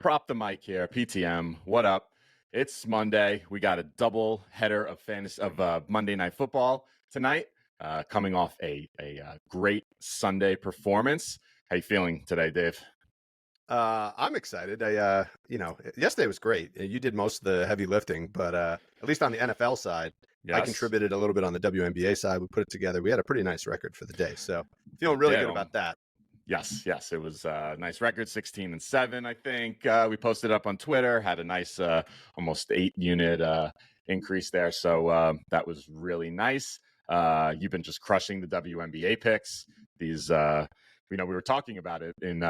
Prop the mic here, PTM. What up? It's Monday. We got a double header of Monday Night Football tonight, coming off a great Sunday performance. How you feeling today, Dave? I'm excited. Yesterday was great. You did most of the heavy lifting, but at least on the NFL side, I Yes. contributed a little bit on the WNBA side. We put it together. We had a pretty nice record for the day, so feeling really good about that. Yes. It was a nice record, 16-7, I think. We posted up on Twitter, had a nice almost 8-unit increase there. So that was really nice. You've been just crushing the WNBA picks. These, we were talking about it in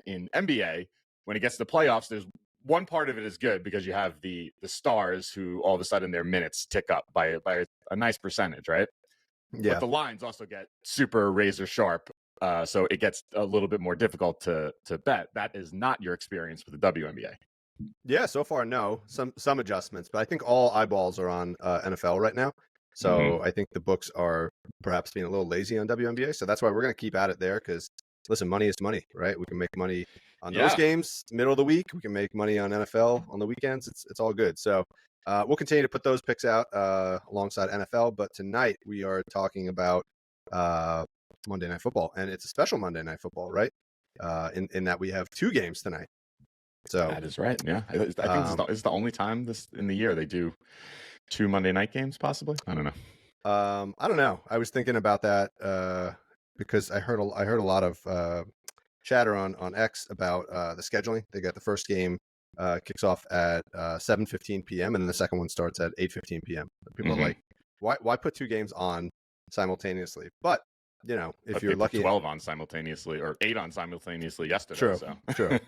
in NBA. When it gets to the playoffs, there's one part of it is good because you have the stars who all of a sudden their minutes tick up by a nice percentage, right? Yeah. But the lines also get super razor sharp. So it gets a little bit more difficult to bet. That is not your experience with the WNBA. Yeah, so far, no. Some adjustments, but I think all eyeballs are on NFL right now. So I think the books are perhaps being a little lazy on WNBA. So that's why we're going to keep at it there because, listen, money is money, right? We can make money on those games, middle of the week. We can make money on NFL on the weekends. It's all good. So we'll continue to put those picks out alongside NFL. But tonight we are talking about Monday Night Football, and it's a special Monday Night Football, right? In that we have 2 games tonight. So that is right. Yeah, I think it's the only time in the year they do 2 Monday night games, possibly. I don't know. I don't know. I was thinking about that because I heard a lot of chatter on X about the scheduling. They got the first game kicks off at 7:15 p.m. and then the second one starts at 8:15 p.m. People are like, why put 2 games on simultaneously? But if you're lucky, 12 on simultaneously or 8 on simultaneously yesterday. True.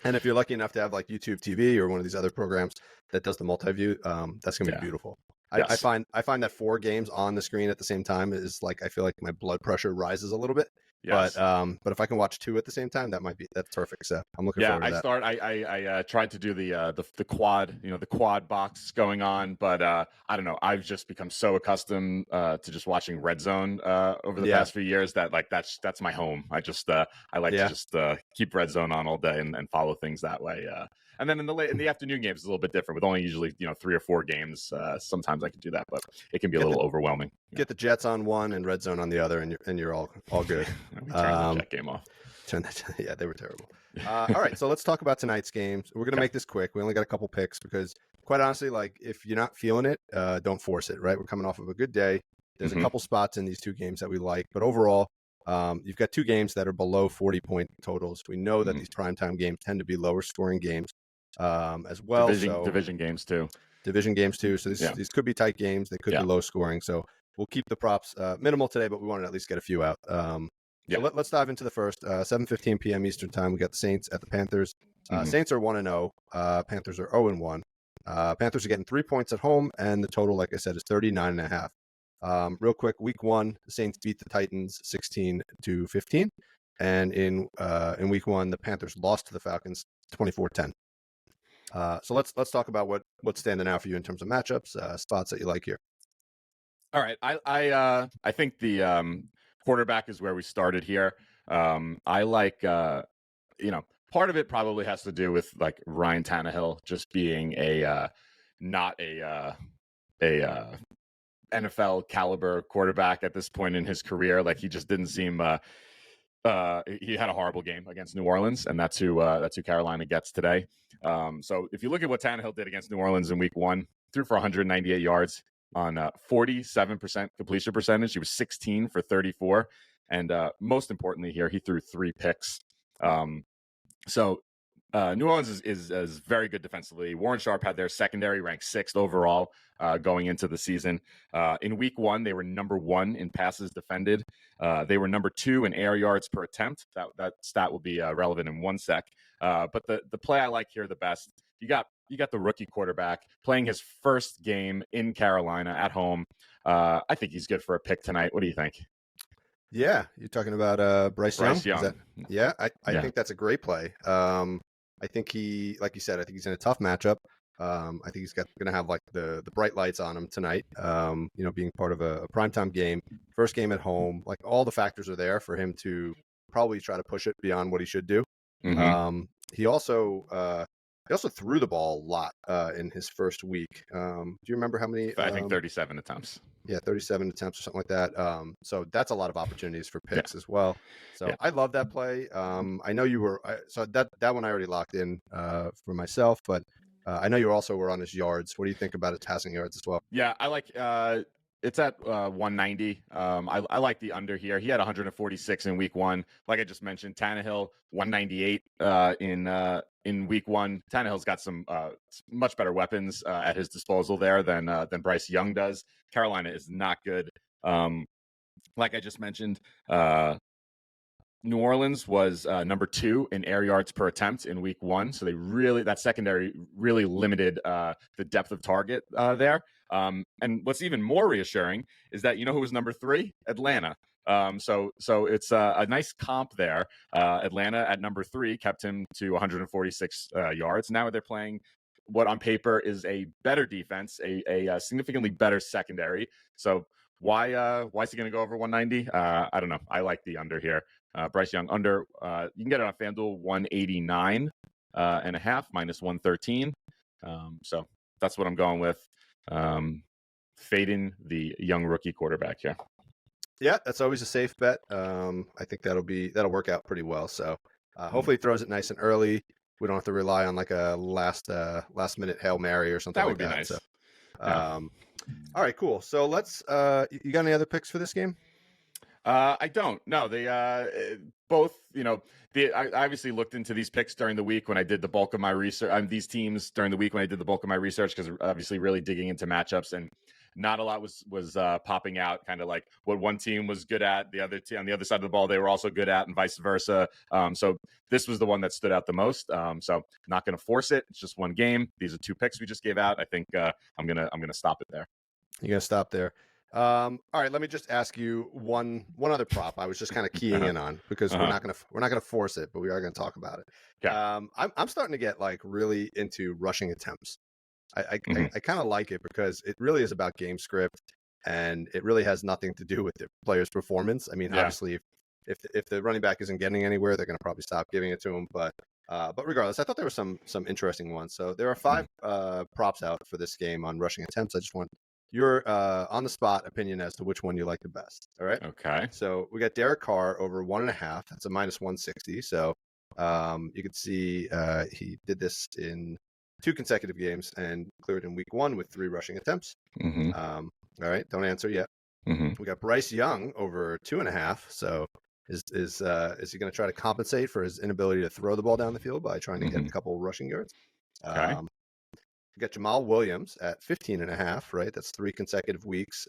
And if you're lucky enough to have like YouTube TV or one of these other programs that does the multi-view, that's gonna be beautiful. Yes. I find that 4 games on the screen at the same time is like I feel like my blood pressure rises a little bit. Yes. But if I can watch 2 at the same time, that's perfect. So I'm looking forward to that. I tried to do the quad, the quad box going on, but I don't know. I've just become so accustomed to just watching Red Zone over the past few years that like that's my home. I just I like to just keep Red Zone on all day and follow things that way. And then in the afternoon games, it's a little bit different with only usually 3 or 4 games. Sometimes I can do that, but it can be a little overwhelming. Get the Jets on one and Red Zone on the other, and you're all good. We turned the Jet game off. Yeah, they were terrible. All right, so let's talk about tonight's games. We're gonna make this quick. We only got a couple picks because, quite honestly, like if you're not feeling it, don't force it. Right, we're coming off of a good day. There's a couple spots in these 2 games that we like, but overall, you've got 2 games that are below 40-point totals. We know that these primetime games tend to be lower scoring games as well. Division games too. So these could be tight games. They could be low scoring. So we'll keep the props minimal today, but we want to at least get a few out. So let's dive into the first. 7:15 p.m. Eastern time. We got the Saints at the Panthers. Saints are 1-0. Panthers are 0-1. Panthers are getting 3 points at home, and the total, like I said, is 39.5. Real quick, Week 1, the Saints beat the Titans 16-15, and in Week 1, the Panthers lost to the Falcons 24-10. So let's talk about what's standing out for you in terms of matchups, spots that you like here. All right, I think the quarterback is where we started here. I like part of it probably has to do with like Ryan Tannehill just being not a NFL caliber quarterback at this point in his career. Like he just didn't seem. He had a horrible game against New Orleans, and that's who Carolina gets today. So if you look at what Tannehill did against New Orleans in Week 1, threw for 198 yards on 47% completion percentage. He was 16 for 34, and most importantly here, he threw 3 picks. So New Orleans is very good defensively. Warren Sharp had their secondary ranked 6th overall going into the season. In Week 1, they were number 1 in passes defended. They were number 2 in air yards per attempt. That stat will be relevant in 1 sec. But the play I like here the best, you got the rookie quarterback playing his first game in Carolina at home. I think he's good for a pick tonight. What do you think? Yeah, you're talking about Bryce Young. I think that's a great play. I think he, like you said, I think he's in a tough matchup. I think he's going to have like the bright lights on him tonight. Being part of a primetime game, first game at home, like all the factors are there for him to probably try to push it beyond what he should do. he also threw the ball a lot in his first week. Do you remember how many? I think 37 attempts. Yeah, 37 attempts or something like that. So that's a lot of opportunities for Yeah. picks as well. So Yeah. I love that play. I know you were so that one I already locked in for myself, but I know you also were on his yards. What do you think about his passing yards as well? Yeah, I like it's at 190. I like the under here. He had 146 in week one. Like I just mentioned, Tannehill 198 in week one. Tannehill's got some much better weapons at his disposal there than Bryce Young does. Carolina is not good. Like I just mentioned, New Orleans was number 2 in air yards per attempt in week one. So that secondary really limited the depth of target there. And what's even more reassuring is that, you know who was number 3? Atlanta. So it's a nice comp there. Atlanta at number 3 kept him to 146 yards. Now they're playing what on paper is a better defense, a significantly better secondary. So why is he going to go over 190? I don't know. I like the under here. Bryce Young under, you can get it on FanDuel 189 and a half minus 113. So that's what I'm going with. Fading the young rookie quarterback here. Yeah, that's always a safe bet. I think that'll work out pretty well. So hopefully he throws it nice and early. We don't have to rely on like a last minute Hail Mary or something like that. That would be nice. So, Yeah. All right, cool. So let's. You got any other picks for this game? I don't. No, they both. I obviously looked into these picks during the week when I did the bulk of my research. These teams during the week when I did the bulk of my research, because obviously really digging into matchups, and not a lot was popping out. Kind of like what one team was good at, the other team on the other side of the ball they were also good at, and vice versa. So this was the one that stood out the most. So not going to force it. It's just one game. These are 2 picks we just gave out. I think I'm gonna stop it there. You're gonna stop there. All right, let me just ask you one other prop. I was just kind of keying in on because we're not gonna force it, but we are gonna talk about it. Yeah. I'm starting to get like really into rushing attempts. I kind of like it because it really is about game script, and it really has nothing to do with the player's performance. I mean, obviously, if the running back isn't getting anywhere, they're gonna probably stop giving it to him. But regardless, I thought there were some interesting ones. So there are 5 props out for this game on rushing attempts. I just want your on the spot opinion as to which one you like the best. All right. Okay. So we got Derek Carr over 1.5. That's a minus 160. So you can see he did this in 2 consecutive games and cleared in week 1 with 3 rushing attempts. All right. Don't answer yet. We got Bryce Young over 2.5. So is he going to try to compensate for his inability to throw the ball down the field by trying to get a couple rushing yards? Okay. We got Jamal Williams at 15.5, right? That's 3 consecutive weeks.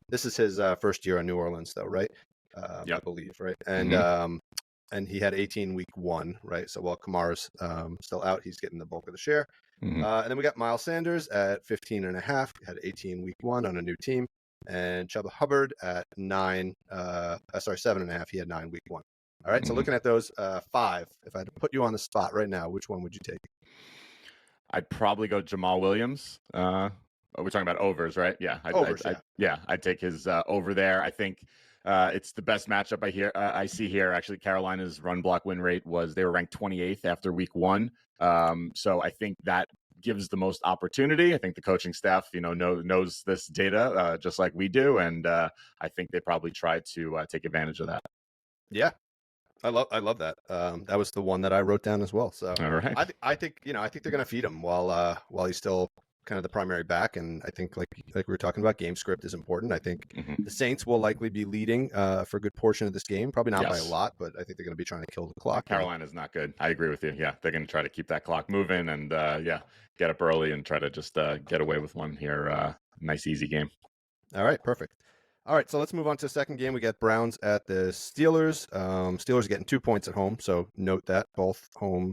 This is his first year in New Orleans, though, right? I believe, right? And he had 18 week 1, right? So while Kamara's still out, he's getting the bulk of the share. And then we got Miles Sanders at 15.5. He had 18 week 1 on a new team. And Chuba Hubbard at 7.5. He had 9 week 1. All right. So looking at those 5, if I had to put you on the spot right now, which one would you take? I'd probably go Jamal Williams. We're talking about overs, right? Yeah. I'd take his over there. I think it's the best matchup I see here. Actually, Carolina's run block win rate they were ranked 28th after week 1. So I think that gives the most opportunity. I think the coaching staff, knows this data just like we do, and I think they probably try to take advantage of that. Yeah. I love that. That was the one that I wrote down as well. So all right. I think they're going to feed him while he's still kind of the primary back. And I think like we were talking about, game script is important. I think the Saints will likely be leading for a good portion of this game. Probably not by a lot, but I think they're going to be trying to kill the clock. Carolina's not good. I agree with you. Yeah, they're going to try to keep that clock moving and get up early and try to just get away with one here. Nice, easy game. All right, perfect. All right, so let's move on to the second game. We got Browns at the Steelers. Steelers getting 2 points at home, so note that both home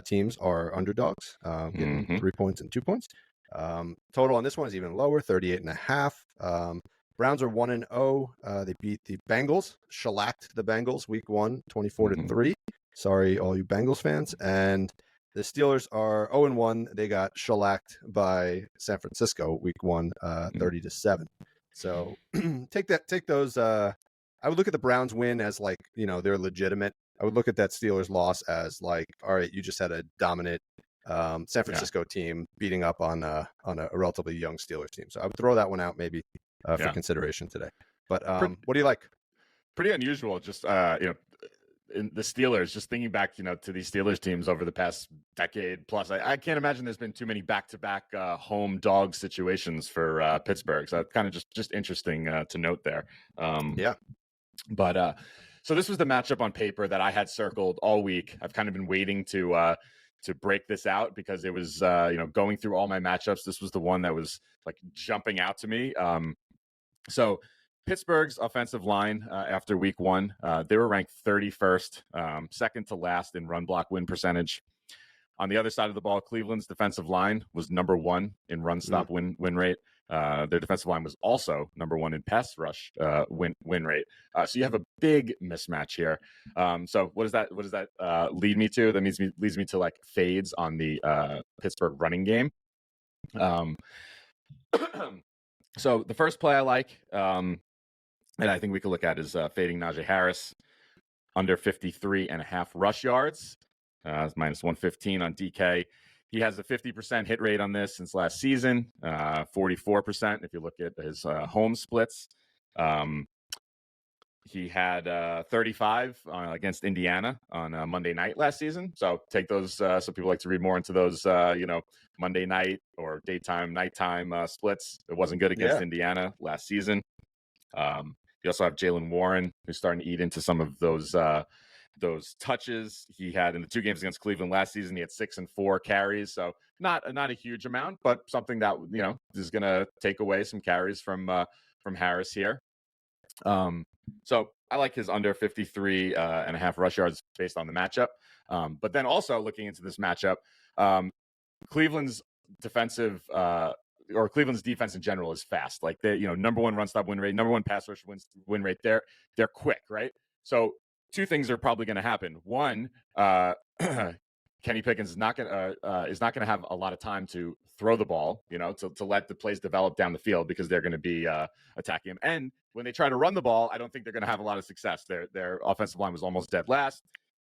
teams are underdogs, getting 3 points and 2 points. Total on this one is even lower, 38.5. Browns are 1-0. They beat the Bengals, shellacked the Bengals week 1, 24-3. Sorry, all you Bengals fans. And the Steelers are 0-1. They got shellacked by San Francisco week 1, 30-7. So take those. I would look at the Browns win as like, they're legitimate I would look at that Steelers loss as like, all right, you just had a dominant San Francisco team beating up on a relatively young Steelers team. So I would throw that one out maybe for consideration today. But what do you like? Pretty unusual. Just in the Steelers, just thinking back, to these Steelers teams over the past decade plus, I can't imagine there's been too many back-to-back home dog situations for Pittsburgh. So kind of just interesting to note there. But so this was the matchup on paper that I had circled all week. I've kind of been waiting to break this out because it was going through all my matchups. This was the one that was like jumping out to me. So Pittsburgh's offensive line after week one, they were ranked 31st, second to last in run block win percentage. On the other side of the ball, Cleveland's defensive line was number one in run stop win rate. Their defensive line was also number one in pass rush win rate. So you have a big mismatch here. So what does that lead me to? That leads me to like fades on the Pittsburgh running game. So the first play I like, and I think we could look at is fading Najee Harris under 53.5 rush yards. It's minus 115 on DK. He has a 50% hit rate on this since last season, 44% if you look at his home splits. He had 35 against Indiana on Monday night last season. So take those. Some people like to read more into those, Monday night or daytime, nighttime splits. It wasn't good against Indiana last season. You also have Jalen Warren, who's starting to eat into some of those touches he had in the two games against Cleveland last season. He had 6 and 4 carries, so not a huge amount, but something that is going to take away some carries from Harris here. So I like his under 53.5 rush yards based on the matchup. But then also looking into this matchup, Cleveland's defense in general is fast. Like they, number one run stop win rate, number one pass rush win rate. They're quick, right? So two things are probably going to happen. One, Kenny Pickens is not going to have a lot of time to throw the ball, to let the plays develop down the field because they're going to be attacking him. And when they try to run the ball, I don't think they're going to have a lot of success. Their offensive line was almost dead last.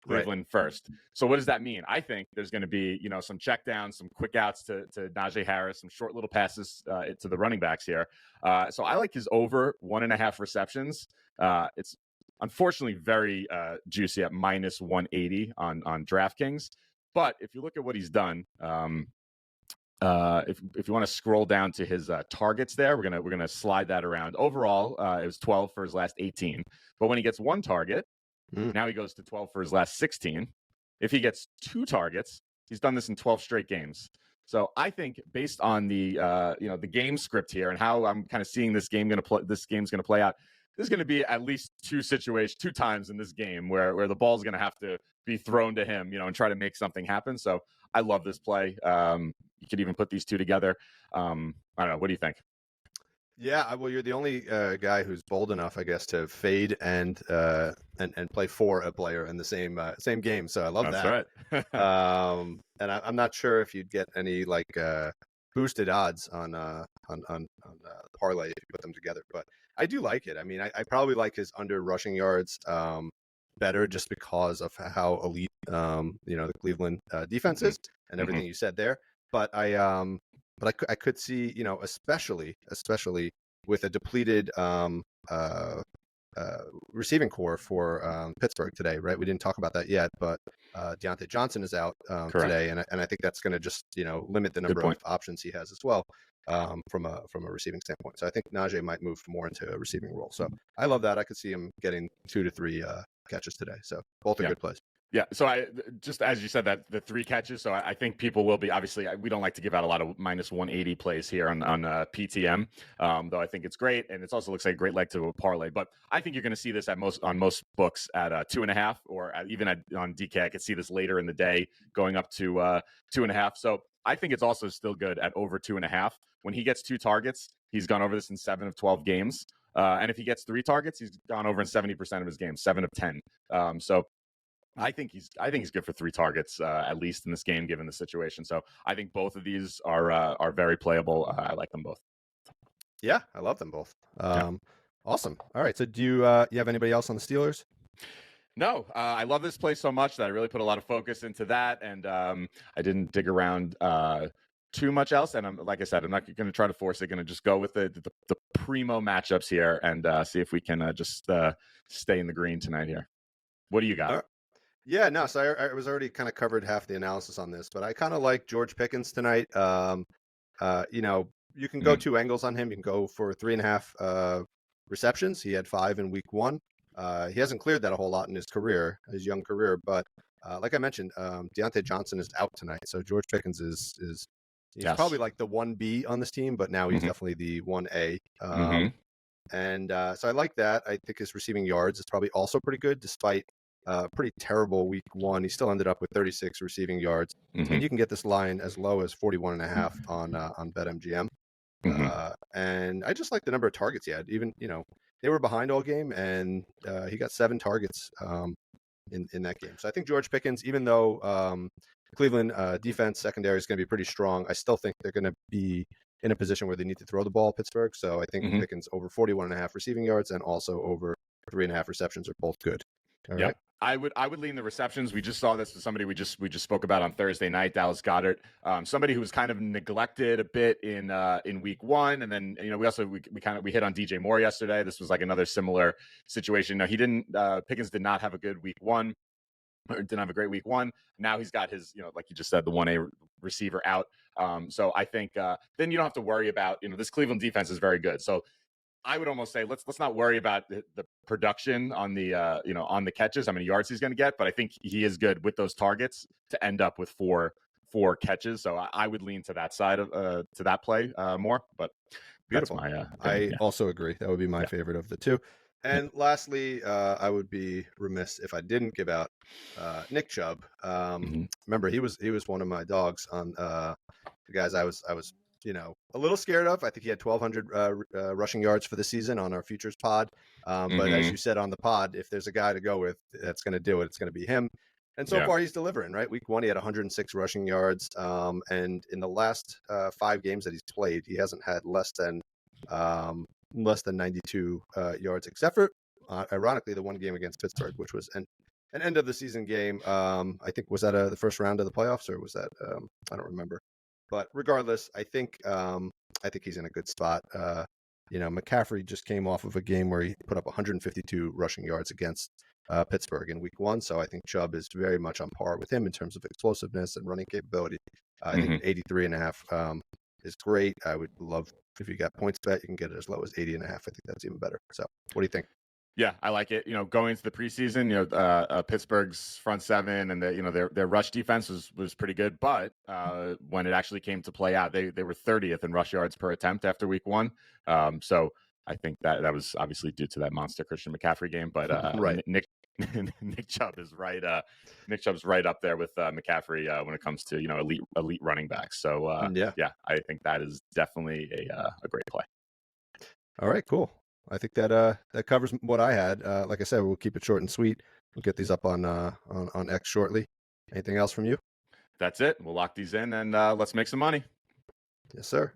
Cleveland first. So what does that mean? I think there's going to be, some check downs, some quick outs to Najee Harris, some short little passes to the running backs here. So I like his over 1.5 receptions. It's unfortunately very juicy at minus 180 on DraftKings. But if you look at what he's done, if you want to scroll down to his targets there, we're gonna slide that around. Overall, it was 12 for his last 18. But when he gets one target, now he goes to 12 for his last 16. If he gets 2 targets, he's done this in 12 straight games. So I think based on the the game script here and how I'm kind of seeing this game's going to play out, there's going to be at least 2 times in this game where the ball's going to have to be thrown to him, and try to make something happen. So I love this play. You could even put these two together. I don't know. What do you think? Yeah, well, you're the only guy who's bold enough, I guess, to fade and play for a player in the same game. So I love that. That's right. And I'm not sure if you'd get any like boosted odds on parlay if you put them together, but I do like it. I mean, I probably like his under rushing yards better just because of how elite the Cleveland defense is and everything you said there. But I could see, especially with a depleted receiving core for Pittsburgh today, right? We didn't talk about that yet, but Deontay Johnson is out today, and I think that's going to just limit the number of options he has as well from a receiving standpoint. So I think Najee might move more into a receiving role. So I love that. I could see him getting 2 to 3 catches today. So both are good plays. Yeah. So I just, as you said, that the 3 catches. So I think people will be, obviously we don't like to give out a lot of minus 180 plays here on PTM, though I think it's great. And it also looks like a great leg to a parlay, but I think you're going to see this on most books at 2.5 or even on DK. I could see this later in the day going up to 2.5. So I think it's also still good at over 2.5. When he gets 2 targets, he's gone over this in 7 of 12 games. And if he gets 3 targets, he's gone over in 70% of his games, 7 of 10. So I think he's good for 3 targets at least in this game, given the situation. So I think both of these are very playable. I like them both. Yeah, I love them both. Awesome. All right. So do you have anybody else on the Steelers? No, I love this place so much that I really put a lot of focus into that, and I didn't dig around too much else. And I'm like I said, I'm not going to try to force it. Going to just go with the primo matchups here and see if we can just stay in the green tonight here. What do you got? Yeah, no. So I was already kind of covered half the analysis on this, but I kind of like George Pickens tonight. You know, you can go two angles on him. You can go for 3.5 receptions. He had 5 in week 1. He hasn't cleared that a whole lot in his career, his young career. But like I mentioned, Deontay Johnson is out tonight, so George Pickens is he's probably like the 1B on this team, but now he's definitely the 1A. And so I like that. I think his receiving yards is probably also pretty good, despite pretty terrible week 1. He still ended up with 36 receiving yards, and you can get this line as low as 41.5 on BetMGM. And I just like the number of targets he had. Even they were behind all game, and he got 7 targets in that game. So I think George Pickens, even though Cleveland defense secondary is going to be pretty strong, I still think they're going to be in a position where they need to throw the ball at Pittsburgh. So I think Pickens over 41.5 receiving yards and also over 3.5 receptions are both good. All right. I would lean the receptions. We just saw this with somebody we just spoke about on Thursday night, Dallas Goedert, somebody who was kind of neglected a bit in week 1, and then we hit on DJ Moore yesterday. This was like another similar situation. No, he didn't. Pickens did not have a good week 1, or didn't have a great week 1. Now he's got his like you just said, the 1A receiver out. So I think then you don't have to worry about this Cleveland defense is very good. So I would almost say let's not worry about the production on the on the catches, how many yards he's going to get, but I think he is good with those targets to end up with four catches. So I would lean to that side of to that play more. But beautiful. That's I also agree. That would be my favorite of the two. And lastly, I would be remiss if I didn't give out Nick Chubb. Remember, he was one of my dogs on the guys I was a little scared of. I think he had 1,200 rushing yards for the season on our futures pod. But as you said on the pod, if there's a guy to go with that's going to do it, it's going to be him. And so far, he's delivering, right? Week 1, he had 106 rushing yards. And in the last 5 games that he's played, he hasn't had less than 92 yards, except for, ironically, the one game against Pittsburgh, which was an end of the season game. I think, was that the first round of the playoffs, or was that, I don't remember. But regardless, I think he's in a good spot. McCaffrey just came off of a game where he put up 152 rushing yards against Pittsburgh in week 1. So I think Chubb is very much on par with him in terms of explosiveness and running capability. I think 83.5 is great. I would love if you got points bet, you can get it as low as 80.5. I think that's even better. So what do you think? Yeah, I like it. Going into the preseason, Pittsburgh's front seven and their rush defense was pretty good, but when it actually came to play out, they were 30th in rush yards per attempt after week 1. So I think that was obviously due to that monster Christian McCaffrey game. But right. Nick Chubb is right. Nick Chubb's right up there with McCaffrey when it comes to elite running backs. So yeah, I think that is definitely a great play. All right, cool. I think that covers what I had. Like I said, we'll keep it short and sweet. We'll get these up on X shortly. Anything else from you? That's it. We'll lock these in and let's make some money. Yes, sir.